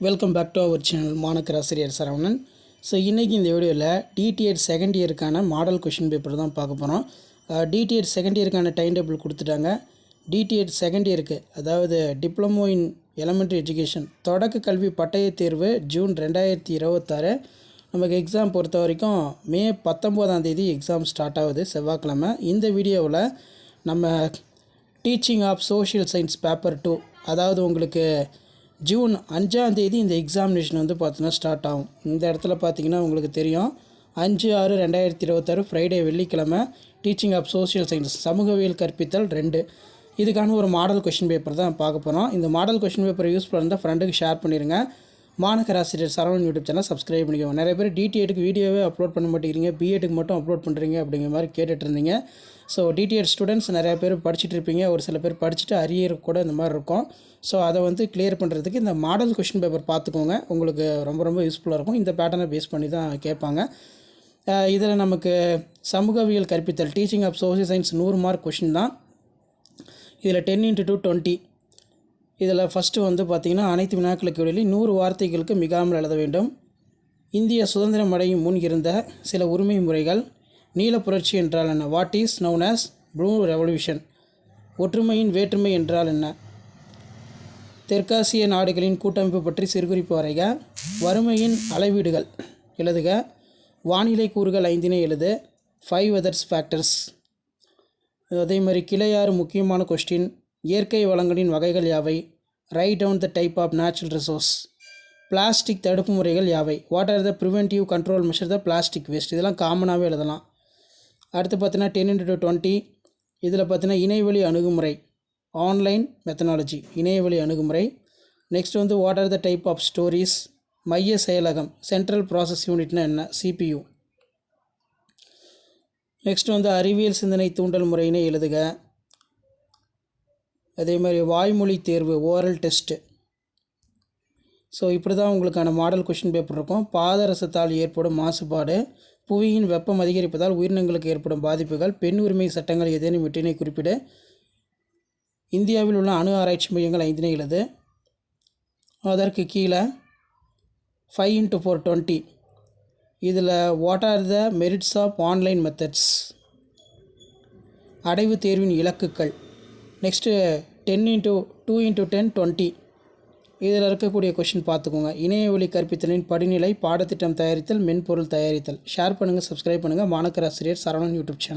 Welcome back to our channel மாணக்கர் ஆசிரியர் Saravanan. So இன்றைக்கி இந்த வீடியோவில் டிடிஎட் செகண்ட் இயருக்கான மாடல் கொஷின் பேப்பர் தான் பார்க்க போகிறோம். டிடிஎட் செகண்ட் இயருக்கான டைம் டேபிள் கொடுத்துட்டாங்க. டிடிஎட் செகண்ட் இயருக்கு, அதாவது டிப்ளமோ இன் எலமெண்ட்ரி எஜுகேஷன் தொடக்க கல்வி பட்டயத் தேர்வு ஜூன் 2026. நமக்கு எக்ஸாம் பொறுத்த வரைக்கும் மே 19 எக்ஸாம் ஸ்டார்ட் ஆகுது, செவ்வாய்க்கிழமை. இந்த வீடியோவில் நம்ம teaching of social science paper 2, அதாவது உங்களுக்கு ஜூன் 5 இந்த எக்ஸாமினேஷன் வந்து பார்த்தீங்கன்னா ஸ்டார்ட் ஆகும். இந்த இடத்துல பார்த்தீங்கன்னா உங்களுக்கு தெரியும், 5/6/2026 ஃப்ரைடே வெள்ளிக்கிழமை டீச்சிங் ஆஃப் சோஷியல் சயின்ஸ் சமூகவியல் கற்பித்தல் 2 இதுக்கான ஒரு மாடல் கொஷின் பேப்பர் தான் பார்க்க போகிறோம். இந்த மாடல் கொஷின் பேப்பர் யூஸ்ஃபுல்லாக இருந்தால் ஃப்ரெண்டுக்கு ஷேர் பண்ணிடுங்க. மாணக்கர் ஆசிரியர் சரவணன் யூடியூப் சேனல் சப்ஸ்கிரைப் பண்ணிக்கோங்க. நிறைய பேர் டிடிஎட்டுக்கு வீடியோவே அப்லோட் பண்ண மாட்டேங்கிறீங்க, பிஎட்டுக்கு மட்டும் அப்லோட் பண்ணுறீங்க அப்படிங்கிற மாதிரி கேட்டுட்டு இருந்தீங்க. ஸோ டிடிஎட் ஸ்டூடெண்ட்ஸ் நிறையா பேர் படிச்சுட்டு இருப்பீங்க, ஒரு சில பேர் படிச்சுட்டு அரியர் கூட இந்த மாதிரி இருக்கும். ஸோ அதை வந்து கிளியர் பண்ணுறதுக்கு இந்த மாடல் கொஷின் பேப்பர் பார்த்துக்கோங்க, உங்களுக்கு ரொம்ப ரொம்ப யூஸ்ஃபுல்லாக இருக்கும். இந்த பேட்டர்னை பேஸ் பண்ணி தான் கேட்பாங்க. இதில் நமக்கு சமூகவியல் கற்பித்தல் teaching of social science 100 mark question தான். இதில் 10 × 20. இதில் ஃபஸ்ட்டு வந்து பார்த்திங்கன்னா அனைத்து வினாக்களுக்கு இடையிலே 100 வார்த்தைகளுக்கு மிகாமல் எழுத வேண்டும். இந்திய சுதந்திரம் அடையும் முன் இருந்த சில உரிமை முறைகள். நீல புரட்சி என்றால் என்ன? What is noun as blue revolution? ஒற்றுமையின் வேற்றுமை என்றால் என்ன? தெற்காசிய நாடுகளின் கூட்டமைப்பு பற்றி சிறுகுறிப்பு வரைக. வறுமையின் அளவீடுகள் எழுதுக. வானிலை கூறுகள் 5 எழுது. 5 வெதர்ஸ் ஃபேக்டர்ஸ். அதே மாதிரி கிளையாறு முக்கியமான கொஸ்டின். இயற்கை வளங்களின் வகைகள் யாவை? Write down the type of natural resource. Plastic தடுப்பு முறைகள் யாவை? What are the preventive control measure the plastic waste? இதெல்லாம் காமனாகவே எழுதலாம். அடுத்து பார்த்தீங்கன்னா 10 × 20. இதில் பார்த்தீங்கன்னா இணையவழி அணுகுமுறை, ஆன்லைன் மெத்தனாலஜி, இணையவழி அணுகுமுறை. நெக்ஸ்ட் வந்து what are the type of stories. மைய செயலகம், சென்ட்ரல் ப்ராசஸ் யூனிட்னா என்ன? சிபியு. நெக்ஸ்ட் வந்து அறிவியல் சிந்தனை தூண்டல் முறையினை எழுதுக. அதே மாதிரி வாய்மொழி தேர்வு, ஓரல் டெஸ்ட்டு. ஸோ இப்படி தான் உங்களுக்கான மாடல் கொஷின் பேப்பர் இருக்கும். பாதரசத்தால் ஏற்படும் மாசுபாடு, புவியின் வெப்பம் அதிகரிப்பதால் உயிரினங்களுக்கு ஏற்படும் பாதிப்புகள், பெண் உரிமை சட்டங்கள் ஏதேனும் வெற்றினை குறிப்பிட. இந்தியாவில் உள்ள அணு ஆராய்ச்சி மையங்கள் 5 எழுது. அதற்கு கீழே 5 × 4 20. இதில் what are the merits of online methods? அடைவு தேர்வின் இலக்குகள். நெக்ஸ்ட்டு 10 × 2 × 10 20. இதில் இருக்கக்கூடிய கொஷின் பார்த்துக்கோங்க. இணையவழி கற்பித்தலின் படிநிலை, பாடத்திட்டம் தயாரித்தல், மென்பொருள் தயாரித்தல். ஷேர் பண்ணுங்கள், சப்ஸ்கிரைப் பண்ணுங்கள். மாணக்கர் ஆசிரியர் சரவணன் யூடியூப் சேனல்.